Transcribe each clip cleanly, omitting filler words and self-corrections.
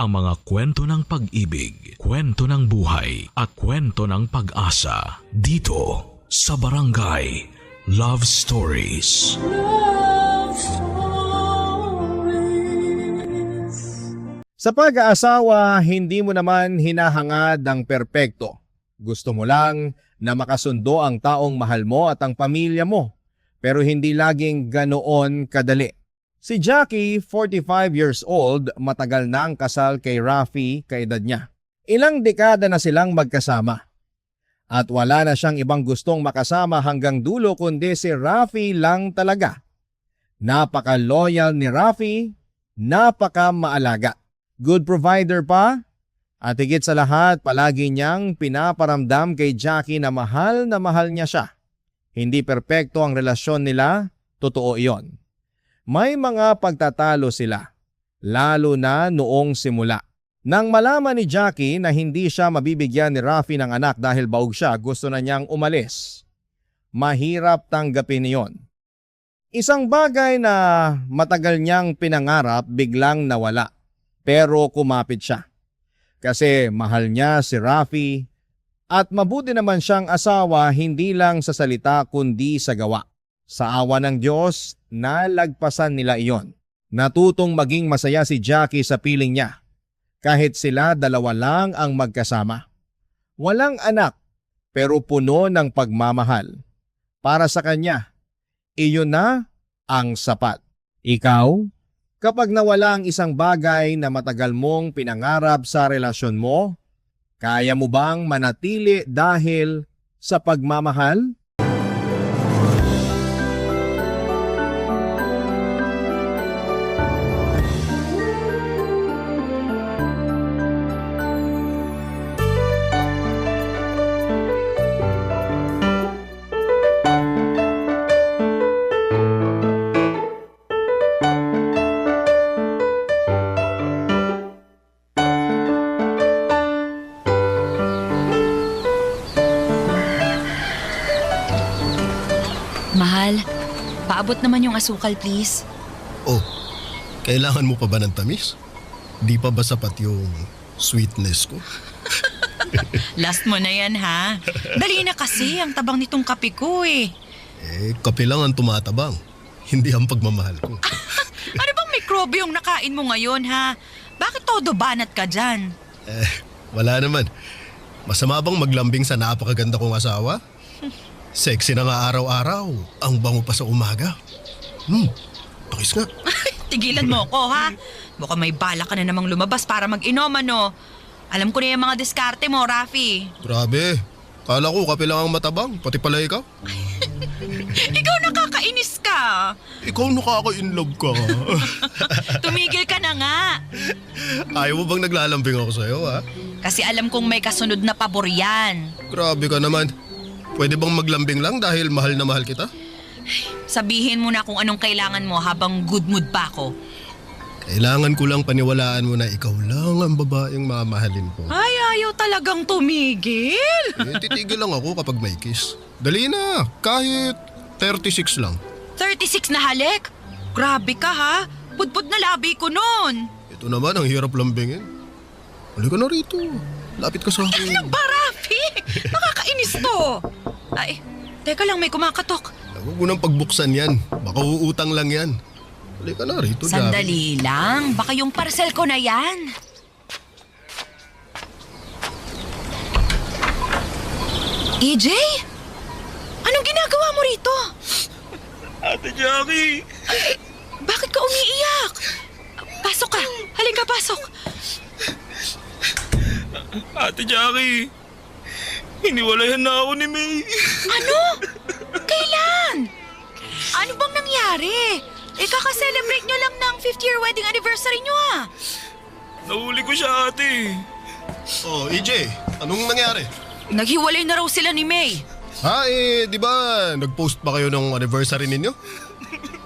ang mga kwento ng pag-ibig, kwento ng buhay at kwento ng pag-asa dito sa Barangay Love Stories. Love Stories. Sa pag-aasawa, hindi mo naman hinahangad ang perpekto. Gusto mo lang na makasundo ang taong mahal mo at ang pamilya mo, pero hindi laging ganoon kadali. Si Jackie, 45 years old, matagal na ang kasal kay Rafi kaedad niya. Ilang dekada na silang magkasama. At wala na siyang ibang gustong makasama hanggang dulo kundi si Rafi lang talaga. Napaka-loyal ni Rafi, napaka-maalaga. Good provider pa, at higit sa lahat palagi niyang pinaparamdam kay Jackie na mahal niya siya. Hindi perpekto ang relasyon nila, totoo iyon. May mga pagtatalo sila, lalo na noong simula. Nang malaman ni Jackie na hindi siya mabibigyan ni Rafi ng anak dahil baog siya, gusto na niyang umalis. Mahirap tanggapin iyon. Isang bagay na matagal niyang pinangarap biglang nawala, pero kumapit siya. Kasi mahal niya si Rafi at mabuti naman siyang asawa hindi lang sa salita kundi sa gawa. Sa awa ng Diyos, nalagpasan nila iyon. Natutong maging masaya si Jackie sa piling niya. Kahit sila dalawa lang ang magkasama. Walang anak, pero puno ng pagmamahal. Para sa kanya, iyon na ang sapat. Ikaw, kapag nawala ang isang bagay na matagal mong pinangarap sa relasyon mo, kaya mo bang manatili dahil sa pagmamahal? Mahal, paabot naman yung asukal please. Oh, kailangan mo pa ba ng tamis? Di pa ba sapat yung sweetness ko? Last mo na yan ha. Dali na kasi, ang tabang nitong kape ko eh. Kape lang ang tumatabang. Hindi ang pagmamahal ko. Ano bang mikrobyo yung nakain mo ngayon ha? Bakit todo banat ka dyan? Wala naman. Masama bang maglambing sa napakaganda kong asawa? Sexy na nga araw-araw. Ang bango pa sa umaga. Pakis nga. Tigilan mo ko ha. Mukhang may bala ka na namang lumabas para mag-inom ano. Alam ko na yung mga diskarte mo, Rafi. Grabe. Kala ko kape lang ang matabang. Pati pala ikaw. Ikaw nakakainis ka. Ikaw nakaka-inlove ka. Tumigil ka na nga. Ayaw mo bang naglalambing ako sa'yo, ha? Kasi alam kong may kasunod na pabor yan. Grabe ka naman. Pwede bang maglambing lang dahil mahal na mahal kita? Sabihin mo na kung anong kailangan mo habang good mood pa ako. Kailangan ko lang paniwalaan mo na ikaw lang ang babaeng mamahalin ko. Ay, ayaw talagang tumigil. Titigil lang ako kapag may kiss. Dali na, kahit 36 lang. 36 na halik? Grabe ka ha. Pudpud na labi ko nun. Ito naman, ang hirap lambingin. Halika na rito. Lapit ka sa akin. Ano ba, Rafi? Nakakainis to. Ay, teka lang, may kumakatok. Huwag mo nang pagbuksan yan. Baka uutang lang yan. Halika na rito, Sandali lang. Baka yung parcel ko na yan. EJ? Anong ginagawa mo rito? Ate Jackie! Bakit ka umiiyak? Pasok ka. Halika, pasok. Ate Jackie! Hiniwalayan na ako ni May. Ano? Kailan? Ano bang nangyari? Kaka-celebrate nyo lang ng 5th year wedding anniversary nyo ah. Nahuli ko siya, ate. Oh, EJ, anong nangyari? Naghiwalay na raw sila ni May. Di ba nag-post pa kayo ng anniversary ninyo?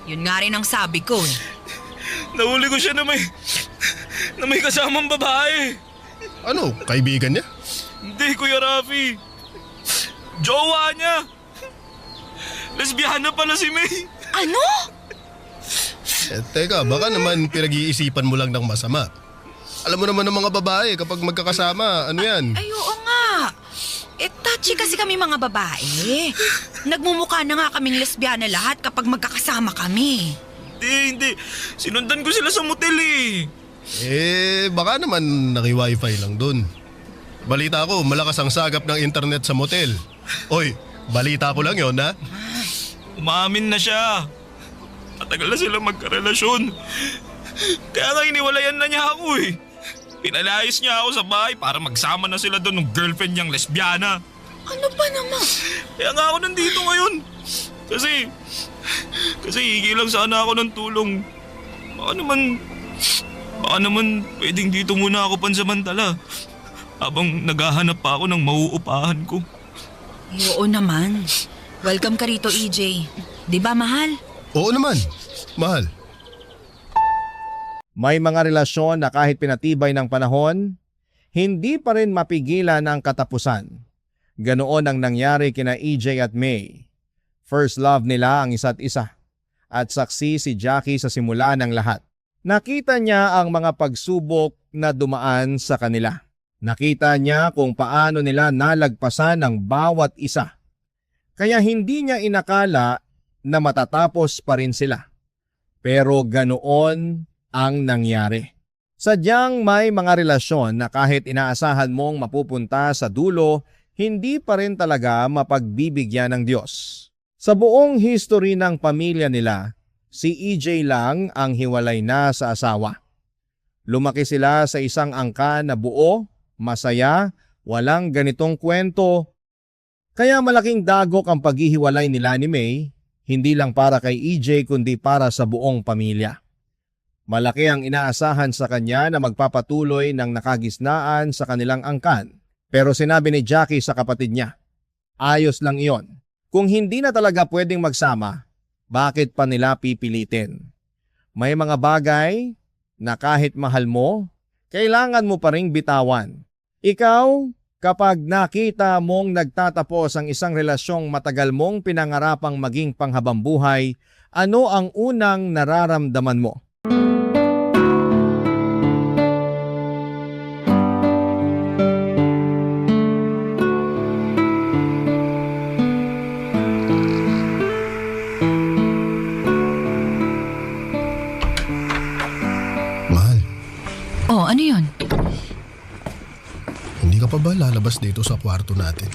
Yun nga rin ang sabi ko. Nahuli ko siya na may kasamang babae. Ano, kaibigan niya? Hindi, Kuya Rafi. Jowa niya. Lesbiana pala si May. Ano? Teka, baka naman pinag-iisipan mo lang ng masama. Alam mo naman ng mga babae kapag magkakasama, ano yan? Ay, oo nga. Touchy kasi kami mga babae. Nagmumukha na nga kaming lesbiana lahat kapag magkakasama kami. Hindi. Sinundan ko sila sa motel eh. Baka naman naki-wifi lang dun. Balita ko, malakas ang sagap ng internet sa motel. Oy, balita ko lang yon ha? Umamin na siya. Matagal na sila magkarelasyon. Kaya nga iniwalayan na niya ako eh. Pinalayas niya ako sa bahay para magsama na sila doon ng girlfriend niyang lesbiana. Ano ba naman? Kaya nga ako nandito ngayon. Kasi higi lang sana ako ng tulong. Baka naman pwedeng dito muna ako pansamantala. Habang naghahanap pa ako ng mauupahan ko. Oo naman. Welcome ka rito, EJ. Di ba, mahal? Oo naman, mahal. May mga relasyon na kahit pinatibay ng panahon, hindi pa rin mapigilan ang katapusan. Ganoon ang nangyari kina EJ at May. First love nila ang isa't isa. At saksi si Jackie sa simula ng lahat. Nakita niya ang mga pagsubok na dumaan sa kanila. Nakita niya kung paano nila nalagpasan ang bawat isa. Kaya hindi niya inakala na matatapos pa rin sila. Pero ganoon ang nangyari. Sadyang may mga relasyon na kahit inaasahan mong mapupunta sa dulo, hindi pa rin talaga mapagbibigyan ng Diyos. Sa buong history ng pamilya nila, si EJ lang ang hiwalay na sa asawa. Lumaki sila sa isang angkan na buo, masaya, walang ganitong kwento. Kaya malaking dagok ang paghihiwalay nila ni May, hindi lang para kay EJ kundi para sa buong pamilya. Malaki ang inaasahan sa kanya na magpapatuloy ng nakagisnaan sa kanilang angkan. Pero sinabi ni Jackie sa kapatid niya, ayos lang iyon. Kung hindi na talaga pwedeng magsama, bakit pa nila pipilitin? May mga bagay na kahit mahal mo, kailangan mo pa ring bitawan. Ikaw, kapag nakita mong nagtatapos ang isang relasyong matagal mong pinangarapang maging panghabambuhay, ano ang unang nararamdaman mo? Mahal, Oh, ano yun? hindi ka pa ba lalabas dito sa kwarto natin?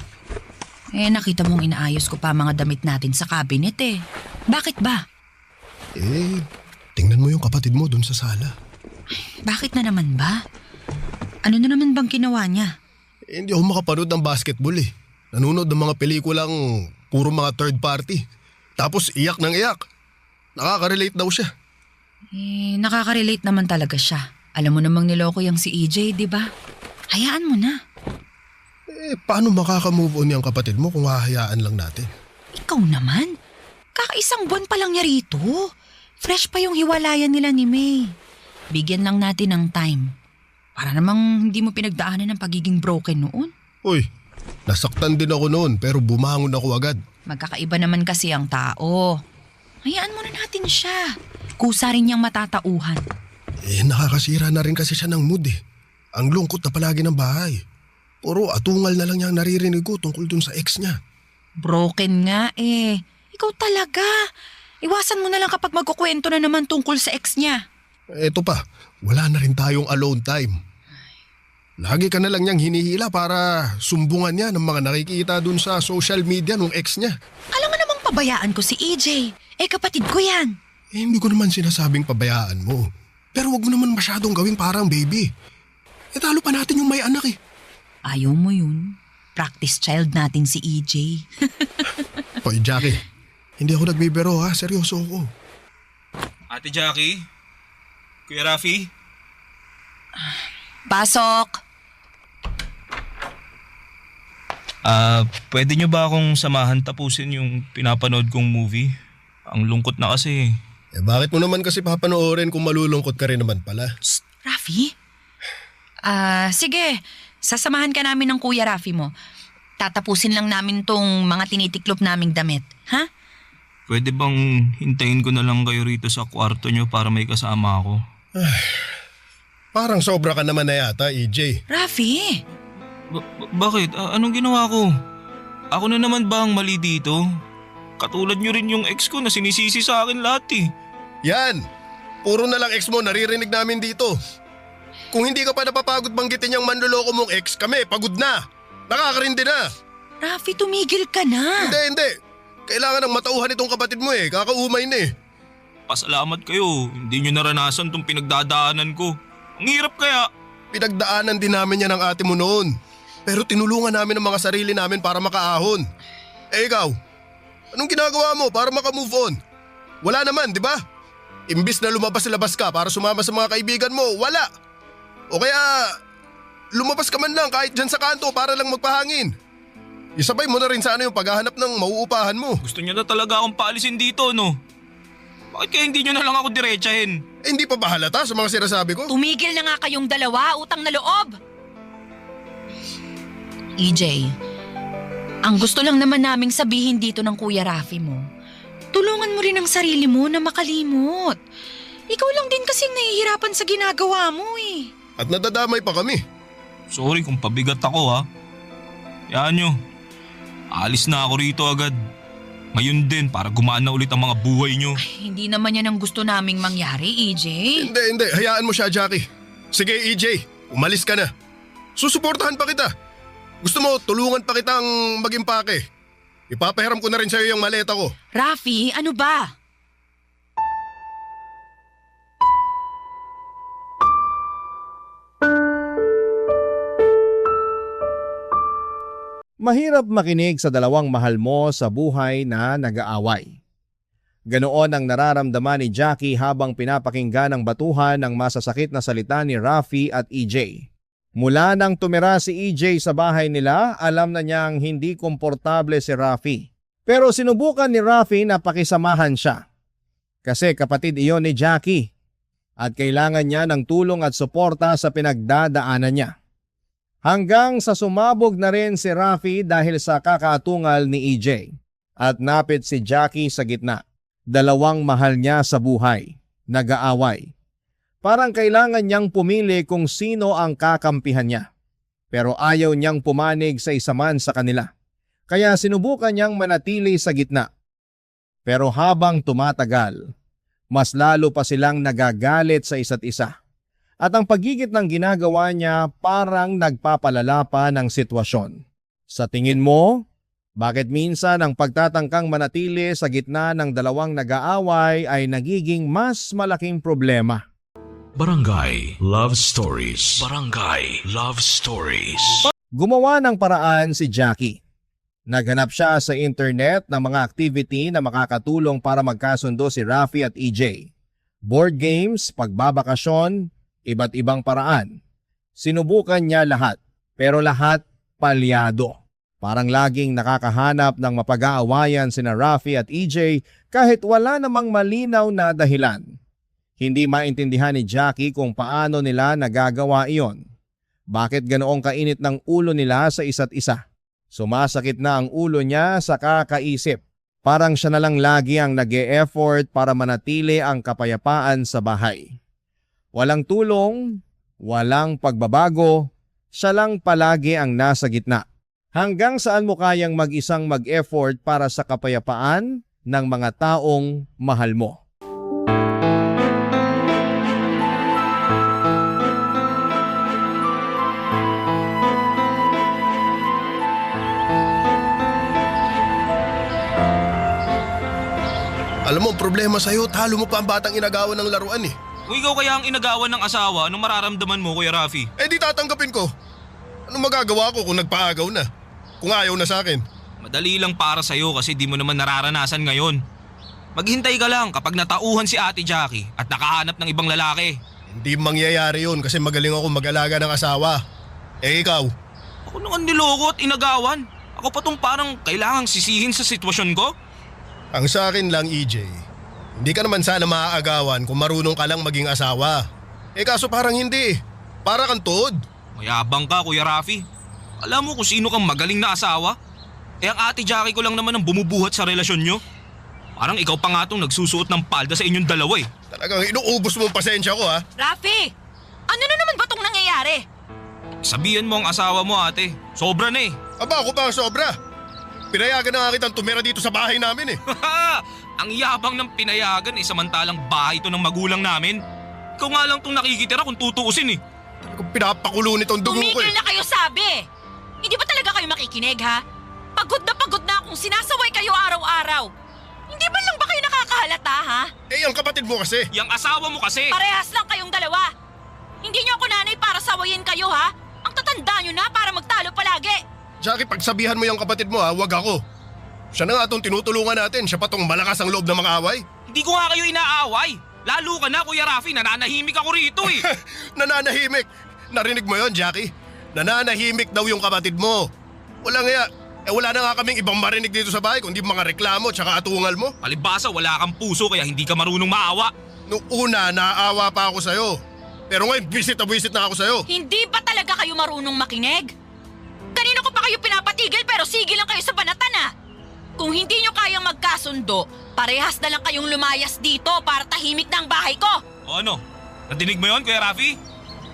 Nakita mong inaayos ko pa mga damit natin sa cabinet eh. Bakit ba? Tingnan mo yung kapatid mo dun sa sala. Bakit na naman ba? Ano na naman bang ginawa niya? Hindi ako makapanood ng basketball eh. Nanonood ng mga pelikulang puro mga third party. Tapos iyak ng iyak. Nakaka-relate daw siya. Nakaka-relate naman talaga siya. Alam mo namang niloko yung si EJ, di ba? Hayaan mo na. Paano makaka-move on yung kapatid mo kung hahayaan lang natin? Ikaw naman. Kakaisang buwan pa lang niya rito. Fresh pa yung hiwalayan nila ni May. Bigyan lang natin ng time. Para namang hindi mo pinagdaanan ng pagiging broken noon. Uy, nasaktan din ako noon pero bumangon ako agad. Magkakaiba naman kasi ang tao. Hayaan mo na natin siya. Kusa rin niyang matatauhan. Nakakasira na rin kasi siya ng mood eh. Ang lungkot na palagi ng bahay. Puro atungal na lang niya naririnig ko tungkol dun sa ex niya. Broken nga eh. Ikaw talaga. Iwasan mo na lang kapag magkukwento na naman tungkol sa ex niya. Eto pa, wala na rin tayong alone time. Lagi ka na lang niyang hinihila para sumbungan niya ng mga nakikita dun sa social media ng ex niya. Alam nga namang pabayaan ko si EJ. Kapatid ko yan. Hindi ko naman sinasabing pabayaan mo. Pero wag mo naman masyadong gawing parang baby. Talo pa natin yung may anak eh. Ayaw mo yun. Practice child natin si EJ. Hoy Jackie, hindi ako nagbibiro ha, seryoso ako. Ate Jackie? Kuya Rafi? Pasok! Pwede niyo ba akong samahan tapusin yung pinapanood kong movie? Ang lungkot na kasi. Bakit mo naman kasi papanoorin kung malulungkot ka rin naman pala? Psst, Rafi? Sige. Sasamahan ka namin ng Kuya Rafi mo. Tatapusin lang namin tong mga tinitiklop naming damit. Ha? Pwede bang hintayin ko na lang kayo rito sa kwarto niyo para may kasama ako? Parang sobra ka naman na yata, EJ. Rafi, Bakit? Anong ginawa ko? Ako na naman ba ang mali dito? Katulad nyo rin yung ex ko na sinisisi sa akin lahat eh. Yan! Puro na lang ex mo naririnig namin dito. Kung hindi ka pa napapagod banggitin yung manloloko mong ex, kami pagod na. Nakakarindi na. Rafi, tumigil ka na. Hindi. Kailangan ng matauhan itong kapatid mo kakaumay na Pasalamat kayo, hindi nyo naranasan tong pinagdadaanan ko. Ang hirap kaya. Pinagdaanan din namin yan ng ate mo noon. Pero tinulungan namin ang mga sarili namin para makaahon. Ikaw, anong ginagawa mo para makamove on? Wala naman, di ba? Imbis na lumabas-labas ka para sumama sa mga kaibigan mo, wala. O kaya, lumabas ka man lang kahit dyan sa kanto para lang magpahangin. Isabay mo na rin sana yung paghahanap ng mauupahan mo. Gusto nyo na talaga akong paalisin dito, no? Bakit kaya hindi nyo na lang ako diretsahin? Hindi pa ba halata sa mga sinasabi ko? Tumigil na nga kayong dalawa, utang na loob. EJ, ang gusto lang naman naming sabihin dito ng Kuya Rafi mo, tulungan mo rin ang sarili mo na makalimot. Ikaw lang din kasing nahihirapan sa ginagawa mo eh. At nadadamay pa kami. Sorry kung pabigat ako ha. Yan nyo. Alis na ako rito agad. Ngayon din para gumaan na ulit ang mga buhay nyo. Hindi naman yan ang gusto naming mangyari, EJ. Hindi. Hayaan mo siya, Jackie. Sige, EJ. Umalis ka na. Susuportahan pa kita. Gusto mo, tulungan pa kitang mag-impake. Ipapahiram ko na rin sa'yo yung maleta ko. Rafi, ano ba? Mahirap makinig sa dalawang mahal mo sa buhay na nag-aaway. Ganoon ang nararamdaman ni Jackie habang pinapakinggan ang batuhan ng masasakit na salita ni Rafi at EJ. Mula nang tumira si EJ sa bahay nila, alam na niyang hindi komportable si Rafi. Pero sinubukan ni Rafi na pakisamahan siya. Kasi kapatid iyon ni Jackie at kailangan niya ng tulong at suporta sa pinagdadaanan niya. Hanggang sa sumabog na rin si Rafi dahil sa kakaatungal ni EJ at napit si Jackie sa gitna. Dalawang mahal niya sa buhay, nag-aaway. Parang kailangan niyang pumili kung sino ang kakampihan niya. Pero ayaw niyang pumanig sa isa man sa kanila. Kaya sinubukan niyang manatili sa gitna. Pero habang tumatagal, mas lalo pa silang nagagalit sa isa't isa. At ang pagigit ng ginagawa niya parang nagpapalala pa ng sitwasyon. Sa tingin mo, bakit minsan ang pagtatangkang manatili sa gitna ng dalawang nag-aaway ay nagiging mas malaking problema? Barangay Love Stories. Barangay Love Stories. Gumawa ng paraan si Jackie. Naghanap siya sa internet ng mga activity na makakatulong para magkasundo si Rafi at EJ. Board games, pagbabakasyon, iba't ibang paraan. Sinubukan niya lahat, pero lahat palyado. Parang laging nakakahanap ng mapag-aawayan sina Rafi at EJ kahit wala namang malinaw na dahilan. Hindi maintindihan ni Jackie kung paano nila nagagawa iyon. Bakit ganoong kainit ng ulo nila sa isa't isa? Sumasakit na ang ulo niya sa kakaisip. Parang siya na lang lagi ang nag-e-effort para manatili ang kapayapaan sa bahay. Walang tulong, walang pagbabago, siya lang palagi ang nasa gitna. Hanggang saan mo kayang mag-isang mag-effort para sa kapayapaan ng mga taong mahal mo? Alam mo, ang problema sa'yo, talo mo pa ang batang inagawan ng laruan Kung ikaw kaya ang inagawan ng asawa, anong mararamdaman mo, Kuya Rafi? Di tatanggapin ko. Anong magagawa ko kung nagpaagaw na? Kung ayaw na sa akin? Madali lang para sa'yo kasi di mo naman nararanasan ngayon. Maghintay ka lang kapag natauhan si Ate Jackie at nakahanap ng ibang lalaki. Hindi mangyayari yun kasi magaling ako mag-alaga ng asawa. Ikaw? Ako naman niloko at inagawan. Ako pa tong parang kailangang sisihin sa sitwasyon ko. Ang sa akin lang, EJ, hindi ka naman sana maaagawan kung marunong ka lang maging asawa. Kaso parang hindi. Para kang tuod. Mayabang ka, Kuya Rafi. Alam mo kung sino kang magaling na asawa? Ang Ate Jackie ko lang naman ang bumubuhat sa relasyon nyo. Parang ikaw pa nga itong nagsusuot ng palda sa inyong dalawa Talagang inuubos mo ang pasensya ko Rafi! Ano na naman ba tong nangyayari? Sabihan mo ang asawa mo, ate. Sobra na eh. Aba, ako pa ang sobra. Pinayagan na nga kitang tumira dito sa bahay namin eh. Ang yabang ng pinayagan eh, samantalang bahay ito ng magulang namin. Ikaw nga lang itong nakikitira kung tutuusin eh. Talagang pinapakulo nitong dugo ko Tumigil eh. na kayo sabi! Hindi ba talaga kayo makikinig ha? Pagod na akong sinasaway kayo araw-araw. Hindi ba lang ba kayo nakakahalata ha? Eh, ang kapatid mo kasi. Yang asawa mo kasi. Parehas lang kayong dalawa. Hindi niyo ako nanay para sawayin kayo ha? Ang tatanda niyo na para magtalo palagi. Jackie, pagsabihan mo yung kapatid mo ha, wag ako. Siya na nga itong tinutulungan natin, siya pa tong malakas ang loob ng mga away. Hindi ko nga kayo inaaway. Lalo ka na, Kuya Rafi, nananahimik ako rito eh. Nananahimik. Narinig mo yon, Jackie? Nananahimik daw yung kapatid mo. Wala nga, wala na nga kaming ibang marinig dito sa bahay kundi mga reklamo tsaka atungal mo. Palibasa, wala kang puso kaya hindi ka marunong maawa. Nung una, naaawa pa ako sa'yo. Pero ngayon, visit na ako sa'yo. Hindi ba talaga kayo marunong makinig? Kanina ko pa kayo pinapatigil pero sige lang kayo sa banatan ha? Kung hindi nyo kayang magkasundo, parehas na lang kayong lumayas dito para tahimik na ang bahay ko. O ano? Nadinig mo yon, Kuya Rafi?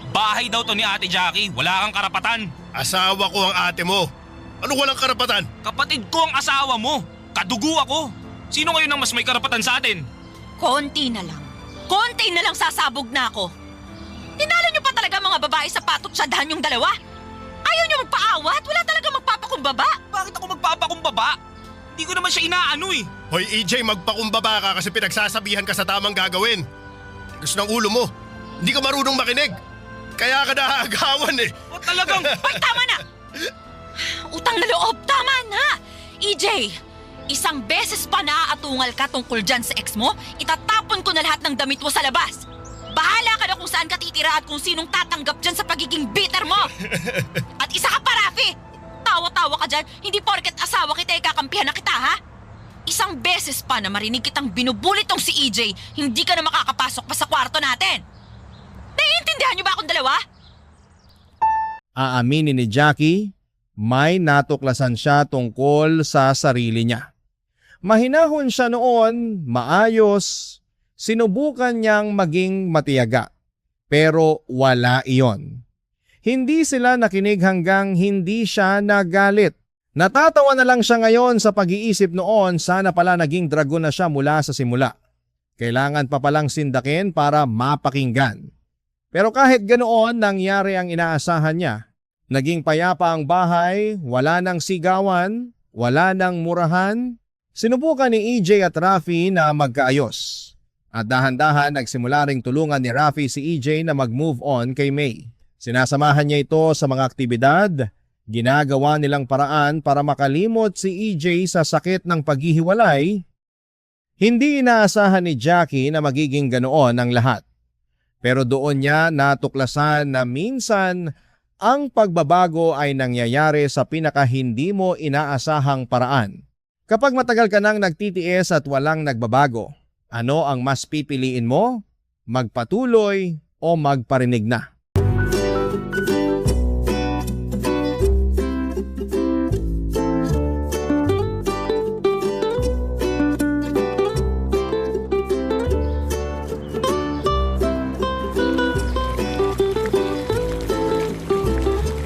Bahay daw to ni Ate Jackie. Wala kang karapatan. Asawa ko ang ate mo. Ano walang karapatan? Kapatid ko ang asawa mo. Kadugo ako. Sino ngayon ang mas may karapatan sa atin? Konti na lang. Konti na lang sasabog na ako. Tinalo nyo pa talaga mga babae sa patot sadahan yung dalawa. Ayaw nyo magpaawat? Wala talaga magpapakumbaba. Bakit ako magpapakumbaba? Hindi ko naman siya inaano eh. Hoy EJ, magpakumbaba ka kasi pinagsasabihan ka sa tamang gagawin. Gusto ng ulo mo. Hindi ka marunong makinig. Kaya ka naagawan eh. O talagang... Hoy, tama na! Utang na loob, tama na! EJ, isang beses pa naaatungal ka tungkol dyan sa ex mo, itatapon ko na lahat ng damit mo sa labas. Bahala ka na kung saan ka titira at kung sinong tatanggap dyan sa pagiging bitter mo. At isa ka pa, Rafi! Tawa-tawa ka dyan, hindi porket asawa kita kakampihan na kita, ha? Isang beses pa na marinig kitang binubuli tong si EJ, hindi ka na makakapasok pa sa kwarto natin. Naiintindihan niyo ba akong dalawa? Aaminin ni Jackie, may natuklasan siya tungkol sa sarili niya. Mahinahon siya noon, maayos, sinubukan niyang maging matiyaga. Pero wala iyon. Hindi sila nakinig hanggang hindi siya nagalit. Natatawa na lang siya ngayon sa pag-iisip noon, sana pala naging dragon na siya mula sa simula. Kailangan pa palang sindakin para mapakinggan. Pero kahit ganoon nangyari ang inaasahan niya. Naging payapa ang bahay, wala nang sigawan, wala nang murahan. Sinubukan ni EJ at Rafi na magkaayos. At dahan-dahan nagsimula ring tulungan ni Rafi si EJ na mag-move on kay May. Sinasamahan niya ito sa mga aktibidad, ginagawa nilang paraan para makalimot si EJ sa sakit ng paghihiwalay. Hindi inaasahan ni Jackie na magiging ganoon ang lahat. Pero doon niya natuklasan na minsan ang pagbabago ay nangyayari sa pinaka-hindi mo inaasahang paraan. Kapag matagal ka nang nagtitiis at walang nagbabago, ano ang mas pipiliin mo? Magpatuloy o magparinig na?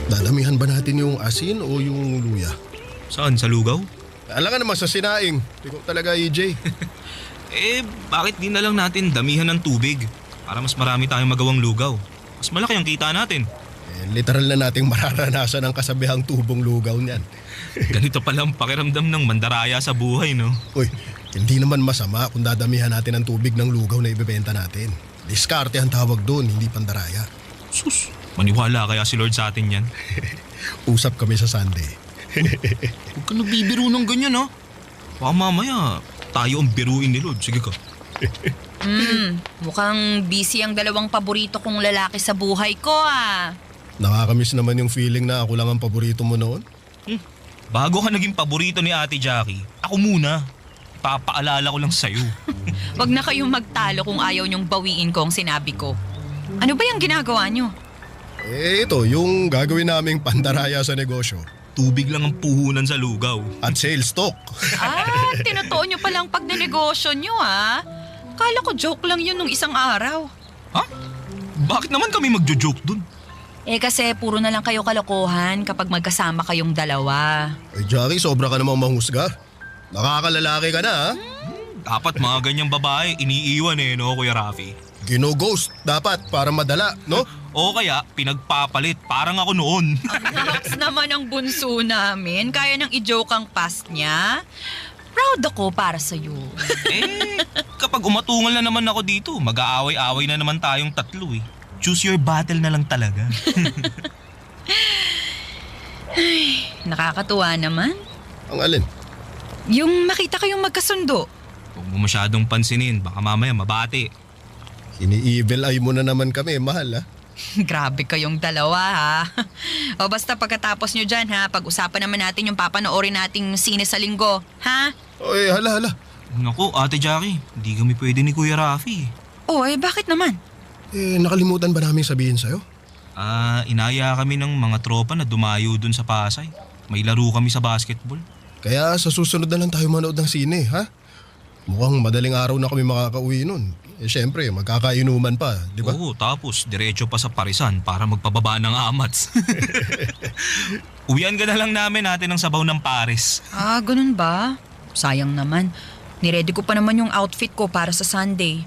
Dadamihan ba natin yung asin o yung luya? Saan? Sa lugaw? Alam ka naman sa sinaing. Hindi ko talaga EJ. Bakit di na lang natin damihan ng tubig? Para mas marami tayong magawang lugaw. Mas malaki ang kita natin. Literal na nating mararanasan ang kasabihang tubong lugaw niyan. Ganito pala ang pakiramdam ng mandaraya sa buhay, no? Uy, hindi naman masama kung dadamihan natin ang tubig ng lugaw na ibebenta natin. Diskarte ang tawag doon, hindi pandaraya. Sus, maniwala kaya si Lord sa atin yan? Usap kami sa Sunday. Huwag ka nagbibiro ng ganyan, ha? Baka mamaya tayo ang biruin ni Lord. Sige ka. Mukhang busy ang dalawang paborito kong lalaki sa buhay ko, ah. Nakakamiss naman yung feeling na ako lang ang paborito mo noon. Bago ka naging paborito ni Ate Jackie, ako muna. Papaalala ko lang sa'yo. Wag na kayong magtalo kung ayaw niyong bawiin ko ang sinabi ko. Ano ba yung ginagawa niyo? Ito, yung gagawin naming pandaraya sa negosyo. Tubig lang ang puhunan sa lugaw. At sales talk. Tinutuon niyo palang pagnenegosyo niyo, ah. Kala ko joke lang yun nung isang araw. Ha? Bakit naman kami magjo-joke dun? Kasi puro na lang kayo kalokohan kapag magkasama kayong dalawa. Ay Jackie, sobra ka namang mahusga. Nakakalalaki ka na ha? Dapat mga ganyang babae iniiwan no, Kuya Rafi? Gino-ghost dapat para madala, no? O kaya pinagpapalit, parang ako noon. Ang lakas naman ang bunso namin. Kaya nang i-joke ang past niya. Proud ako para sa'yo. Kapag umatungal na naman ako dito, mag-aaway-aaway na naman tayong tatlo eh. Choose your battle na lang talaga. Nakakatuwa naman. Ang alin? Yung makita kayong magkasundo. Huwag mo masyadong pansinin, baka mamaya mabati. Ini-evil eye mo na naman kami, mahal ha? Grabe kayong dalawa ha. O basta pagkatapos nyo dyan ha, pag-usapan naman natin yung papanoorin nating sine sa linggo. Ha? Oy, hala. Naku, Ate Jackie, hindi kami pwede ni Kuya Rafi. Bakit naman? Nakalimutan ba namin sabihin sa'yo? Inaya kami ng mga tropa na dumayo dun sa Pasay. May laro kami sa basketball. Kaya sa susunod na lang tayo manood ng sine, ha? Mukhang madaling araw na kami makakauwi nun. Siyempre, magkakainuman pa, di ba? Oo, tapos diretso pa sa Parisan para magpababa ng amats. Uwian ka na lang natin ng sabaw ng Paris. Ganun ba? Sayang naman. Niready ko pa naman yung outfit ko para sa Sunday.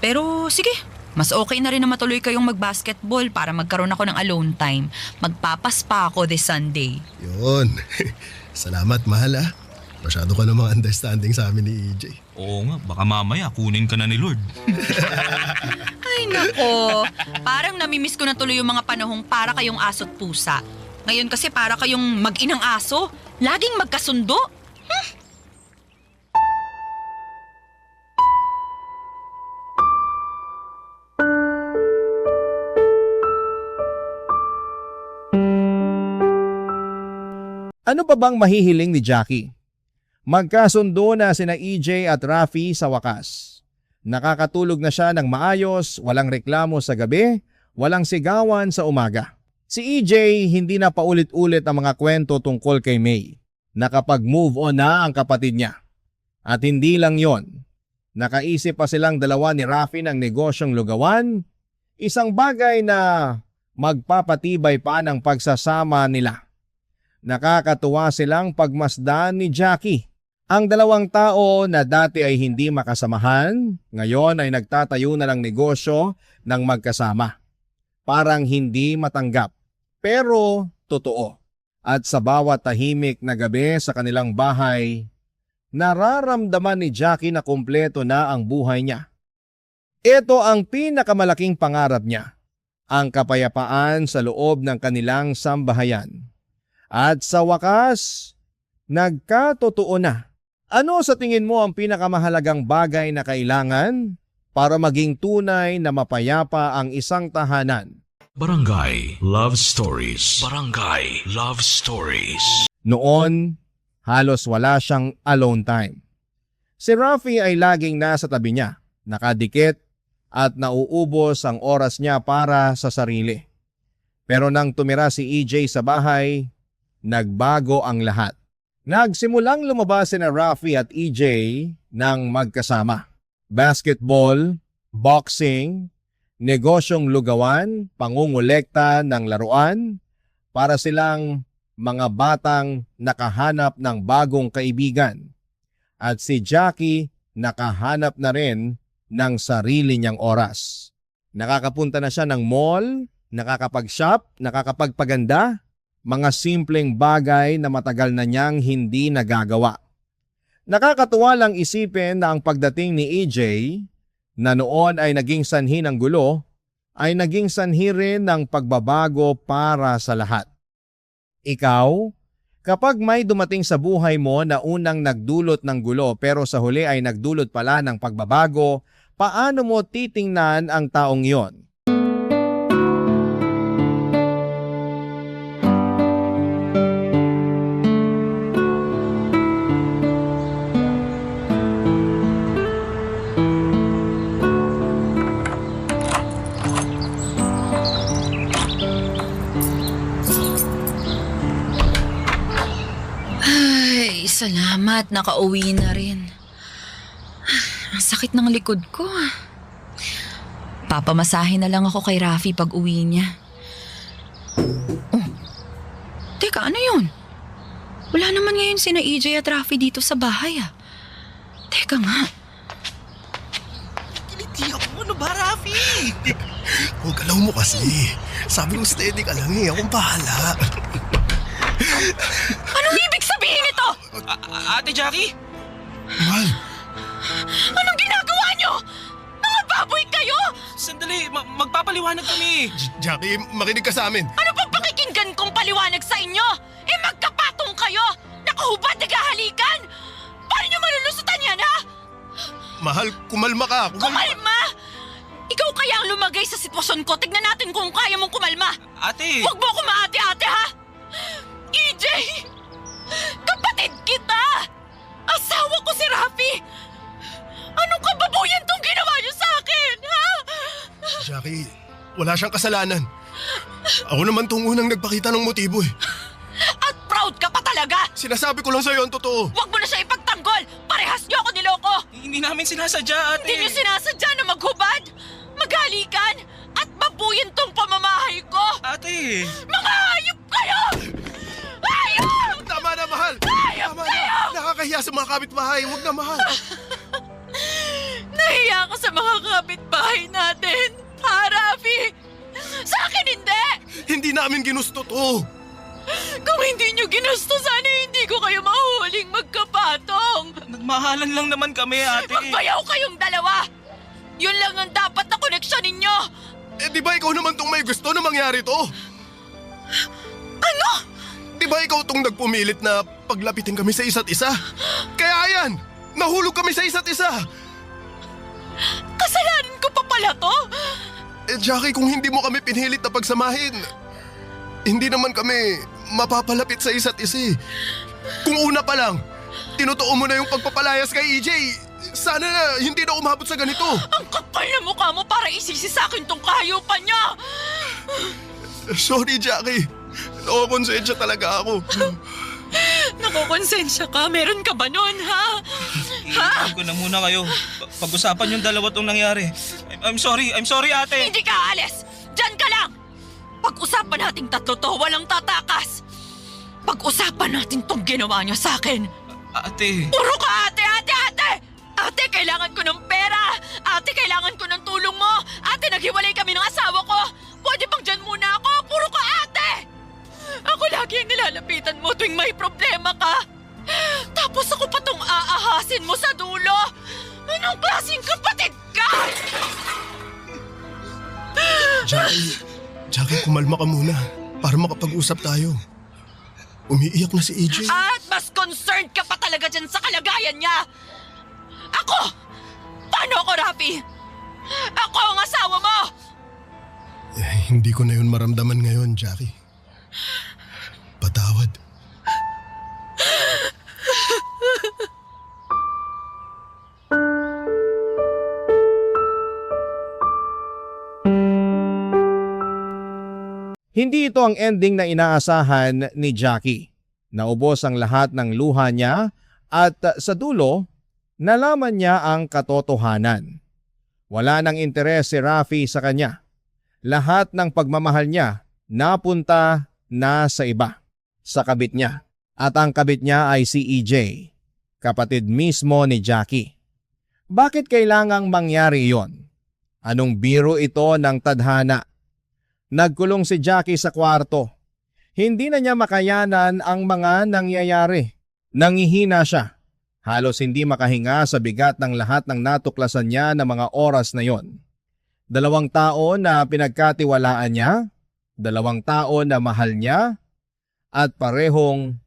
Pero sige, mas okay na rin na matuloy kayong mag-basketball para magkaroon ako ng alone time. Magpapas pa ako this Sunday. Yun. Salamat, mahal ha. Masyado ka namang understanding sa amin ni EJ. Oo nga, baka mamaya kunin ka na ni Lord. Ay nako, parang namimiss ko na tuloy yung mga panahong para kayong aso't pusa. Ngayon kasi para kayong mag-inang aso, laging magkasundo. Ano pa bang mahihiling ni Jackie? Magkasundo na sina EJ at Rafi sa wakas. Nakakatulog na siya ng maayos, walang reklamo sa gabi, walang sigawan sa umaga. Si EJ hindi na paulit-ulit ang mga kwento tungkol kay May. Nakapag-move on na ang kapatid niya. At hindi lang yon. Nakaisip pa silang dalawa ni Rafi ng negosyong lugawan, isang bagay na magpapatibay pa ng pagsasama nila. Nakakatuwa silang pagmasdan ni Jackie. Ang dalawang tao na dati ay hindi makasamahan, ngayon ay nagtatayo na ng negosyo ng magkasama. Parang hindi matanggap, pero totoo. At sa bawat tahimik na gabi sa kanilang bahay, nararamdaman ni Jackie na kumpleto na ang buhay niya. Ito ang pinakamalaking pangarap niya, ang kapayapaan sa loob ng kanilang sambahayan. At sa wakas, nagkatotoo na. Ano sa tingin mo ang pinakamahalagang bagay na kailangan para maging tunay na mapayapa ang isang tahanan? Barangay Love Stories. Barangay Love Stories. Noon, halos wala siyang alone time. Si Rafi ay laging nasa tabi niya, nakadikit at nauubos ang oras niya para sa sarili. Pero nang tumira si EJ sa bahay, nagbago ang lahat. Nagsimulang lumabas sina Rafi at EJ ng magkasama. Basketball, boxing, negosyong lugawan, pangungulekta ng laruan, para silang mga batang nakahanap ng bagong kaibigan. At si Jackie nakahanap na rin ng sarili niyang oras. Nakakapunta na siya ng mall, nakakapag-shop, nakakapagpaganda, mga simpleng bagay na matagal na niyang hindi nagagawa. Nakakatuwa lang isipin na ang pagdating ni EJ, na noon ay naging sanhi ng gulo, ay naging sanhi rin ng pagbabago para sa lahat. Ikaw, kapag may dumating sa buhay mo na unang nagdulot ng gulo pero sa huli ay nagdulot pala ng pagbabago, paano mo titingnan ang taong iyon? Salamat, nakauwi na rin. Ang sakit ng likod ko. Magpapamasahe na lang ako kay Rafi pag uwi niya. Oh, teka, ano yun? Wala naman ngayon sina EJ at Rafi dito sa bahay ah. Teka nga. Kiliti ako, ano ba, Rafi? Ang galaw mo kasi. Sabi ko steady ka lang eh, akong bahala. Anong ibig sabihin ito? Ate Jackie? Mahal, Anong ginagawa niyo? Mga baboy kayo! Sandali, magpapaliwanag kami. Jackie, makinig ka sa amin. Ano pang pakikinggan kong paliwanag sa inyo? Eh magkapatong kayo! Nakahubad, naghahalikan! Paano niyo malulusutan yan, ha? Mahal, kumalma ka. Kumalma! Ikaw kaya ang lumagay sa sitwasyon ko. Tignan natin kung kaya mong kumalma. Ate! Huwag mo ako maate-ate, ha? EJ! Kapatid kita! Asawa ko si Rafi! Anong kababuyan tong ginawa niyo sa akin, ha? Jackie, wala siyang kasalanan. Ako naman tong unang nagpakita ng motibo eh. At proud ka pa talaga! Sinasabi ko lang sa'yo ang totoo. Huwag mo na siya ipagtanggol! Parehas niyo ako niloko! Hindi namin sinasadya, ate. Hindi niyo sinasadya na maghubad, maghalikan, at babuyin tong pamamahay ko! Ate! Mga hayop kayo! Hayop! Tama na, mahal. Hayop Tama kayo! na. Nakakahiya sa mga kapitbahay. Huwag na, mahal. Nahiya ako sa mga kapitbahay natin! Ha, Rafi? Sa akin hindi! Hindi namin ginusto to. Kung hindi niyo ginusto, sana hindi ko kayo mahuhuling magkapatong! Nagmahalan lang naman kami, ate. Magbayaw kayong dalawa! Yun lang ang dapat na koneksyon ninyo! Eh, di ba ikaw naman tong may gusto na mangyari to? Ano? Di ba ikaw tong nagpumilit na paglapitin kami sa isa't isa? Kaya yan, nahulog kami sa isa't isa. Kasalanan ko pa pala to? Eh, Jackie, kung hindi mo kami pinilit na pagsamahin, hindi naman kami mapapalapit sa isa't isa eh. Kung una pa lang, tinutuon mo na yung pagpapalayas kay EJ, sana na hindi na umabot sa ganito. Ang kapal na mukha mo para isisi sa akin tong kahayupan niya! Sorry, Jackie. Nakakonsensya talaga ako. Nakukonsensya ka? Meron ka ba nun, ha? Ha? Iiwan ko na muna kayo. Pag-usapan yung dalawa tong nangyari. I'm sorry, ate. Hindi ka alis! Diyan ka lang! Pag-usapan nating tatlo to, walang tatakas! Pag-usapan natin tong ginawa niya sa akin! Ate. Puro ka ate! Ate, kailangan ko ng pera! Ate, kailangan ko ng tulong mo! Ate, naghiwalay kami ng asawa ko! Pwede bang dyan muna ako? Puro ka ate! Ako lagi ang nilalapitan mo tuwing may problema ka! Tapos ako pa tong aahasin mo sa dulo! Anong klaseng kapatid ka? Jackie, kumalma ka muna para makapag-usap tayo. Umiiyak na si EJ. At mas concerned ka pa talaga dyan sa kalagayan niya! Ako! Paano ako, Rafi? Ako ang asawa mo! Eh, hindi ko na yun maramdaman ngayon, Jackie. Patawad. Hindi ito ang ending na inaasahan ni Jackie. Naubos ang lahat ng luha niya at sa dulo, nalaman niya ang katotohanan. Wala nang interes si Rafi sa kanya. Lahat ng pagmamahal niya napunta na sa iba, sa kabit niya. At ang kabit niya ay si EJ, kapatid mismo ni Jackie. Bakit kailangang mangyari iyon? Anong biro ito ng tadhana? Nagkulong si Jackie sa kwarto. Hindi na niya makayanan ang mga nangyayari. Nangihina siya. Halos hindi makahinga sa bigat ng lahat ng natuklasan niya ng mga oras na yon. 2 tao na pinagkatiwalaan niya, 2 tao na mahal niya, at parehong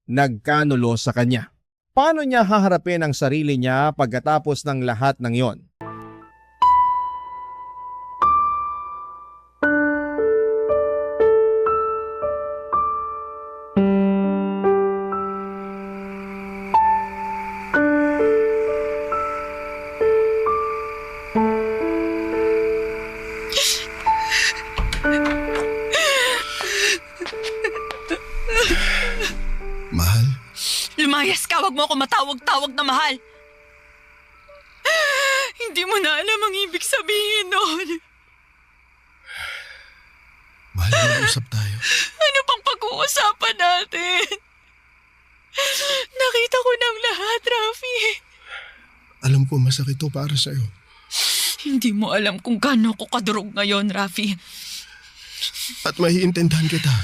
nagkanulo sa kanya. Paano niya haharapin ang sarili niya pagkatapos ng lahat ng yon? Mahal, Lumayas ka, wag mo ako matawag-tawag na mahal. Hindi mo na alam ang ibig sabihin noon. Mahal, mag-usap tayo. Ano pang pag-uusapan natin? Nakita ko ng lahat, Rafi. Alam ko masakit to para sa'yo. Hindi mo alam kung gaano ko kadurog ngayon, Rafi. At maiintindihan kita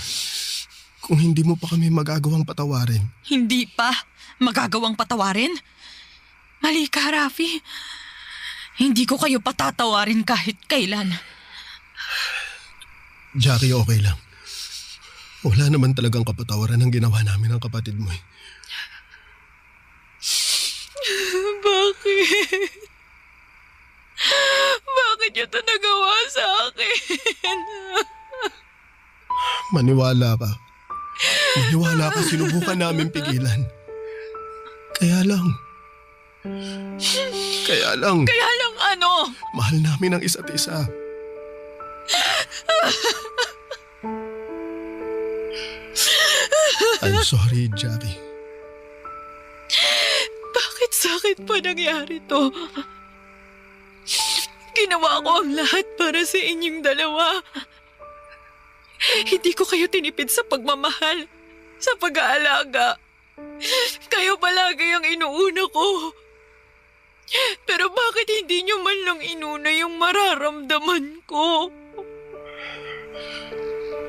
kung hindi mo pa kami magagawang patawarin. Hindi pa magagawang patawarin? Mali ka, Rafi. Hindi ko kayo patatawarin kahit kailan. Jackie, okay lang. Wala naman talagang kapatawaran ang ginawa namin ng kapatid mo eh. Bakit? Bakit niyo ito nagawa sa akin? Maniwala ka. Maniwala ka, sinubukan namin pigilan. Kaya lang. Kaya lang ano? Mahal namin ang isa't isa. I'm sorry, Jackie. Bakit sa akin pa nangyari to? Ginawa ko ang lahat para sa inyong dalawa. Hindi ko kayo tinipid sa pagmamahal, sa pag-aalaga. Kayo palagi ang inuuna ko. Pero bakit hindi nyo man lang inuna yung mararamdaman ko?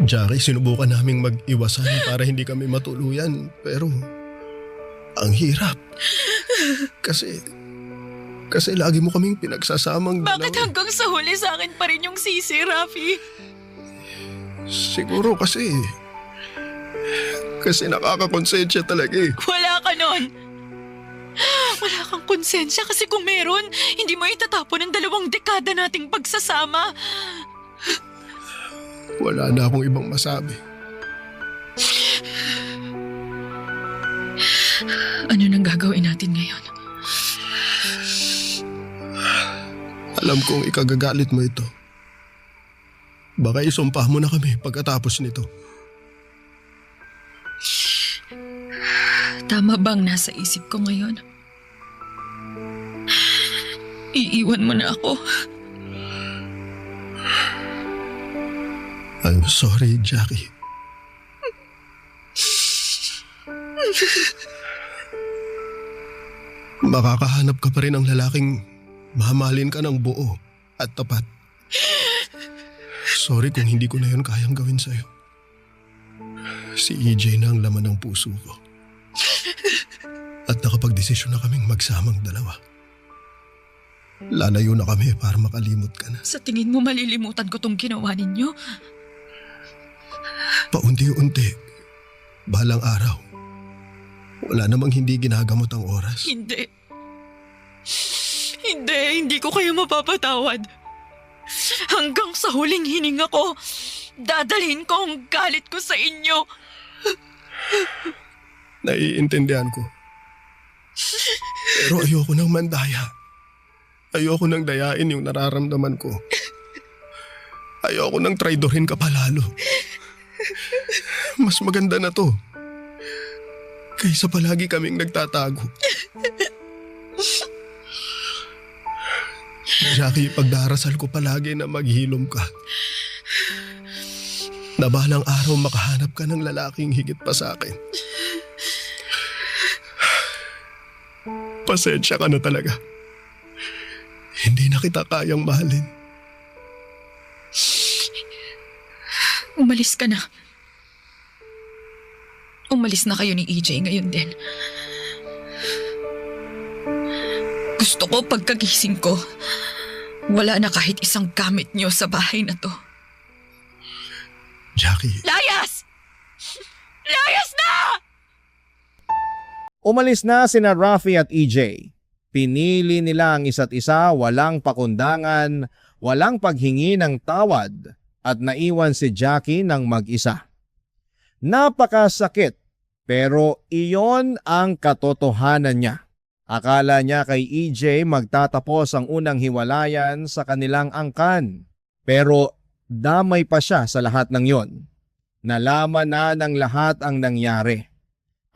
Jackie, sinubukan naming mag-iwasan para hindi kami matuluyan. Pero ang hirap. Kasi lagi mo kaming pinagsasamang Bakit dalawa. hanggang sa huli sa akin pa rin yung sisi, Rafi? Siguro kasi nakakakonsensya talaga eh. Wala ka nun. Wala kang konsensya kasi kung meron, hindi mo itatapon ang 2 dekada nating pagsasama. Wala na akong ibang masabi. Ano nang gagawin natin ngayon? Alam kong ikagagalit mo ito. Baka isumpa mo na kami pagkatapos nito. Tama bang nasa isip ko ngayon? Iiwan mo na ako. I'm sorry, Jackie. Makakahanap ka pa rin ng lalaking mamahalin ka ng buo at tapat. Sorry kung hindi ko na yun kayang gawin sa'yo. Si EJ na ang laman ng puso ko. At nakapagdesisyon na kaming magsamang dalawa. Lalayo na kami para makalimot ka na. Sa tingin mo malilimutan ko tong ginawa ninyo? Paunti-unti, balang araw. Wala namang hindi ginagamot ang oras. Hindi. Hindi ko kayo mapapatawad. Hanggang sa huling hininga ko, dadalhin ko ang galit ko sa inyo. Naiintindihan ko. Pero ayoko nang mandaya. Ayoko nang dayain yung nararamdaman ko. Ayoko nang traidorin ka palalo. Mas maganda na to. Kaysa palagi kaming nagtatago. Jackie, pagdarasal ko palagi na maghilom ka. Na balang araw makahanap ka ng lalaking higit pa sa akin. Pasensya ka na talaga. Hindi na kita kayang mahalin. Umalis ka na. Umalis na kayo ni EJ ngayon din. Gusto ko pagkagising ko, wala na kahit isang gamit niyo sa bahay na to. Jackie. Layas! Layas na! Umalis na sina Rafi at EJ. Pinili nila ang isa't isa, walang pakundangan, walang paghingi ng tawad at naiwan si Jackie ng mag-isa. Napakasakit pero iyon ang katotohanan niya. Akala niya kay EJ magtatapos ang unang hiwalayan sa kanilang angkan. Pero damay pa siya sa lahat ng yon. Nalaman na ng lahat ang nangyari.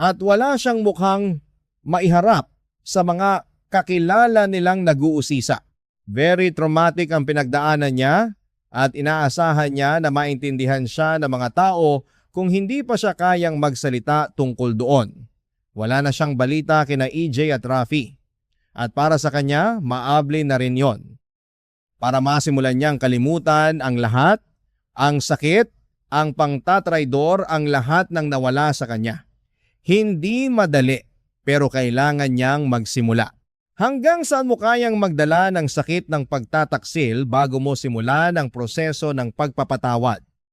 At wala siyang mukhang maiharap sa mga kakilala nilang nag-uusisa. Very traumatic ang pinagdaanan niya at inaasahan niya na maintindihan siya ng mga tao kung hindi pa siya kayang magsalita tungkol doon. Wala na siyang balita kina EJ at Rafi. At para sa kanya, maable na rin yon. Para masimulan niyang kalimutan ang lahat, ang sakit, ang pangtatraidor, ang lahat ng nawala sa kanya. Hindi madali, pero kailangan niyang magsimula. Hanggang saan mo kayang magdala ng sakit ng pagtataksil bago mo simulan ang proseso ng pagpapatawad?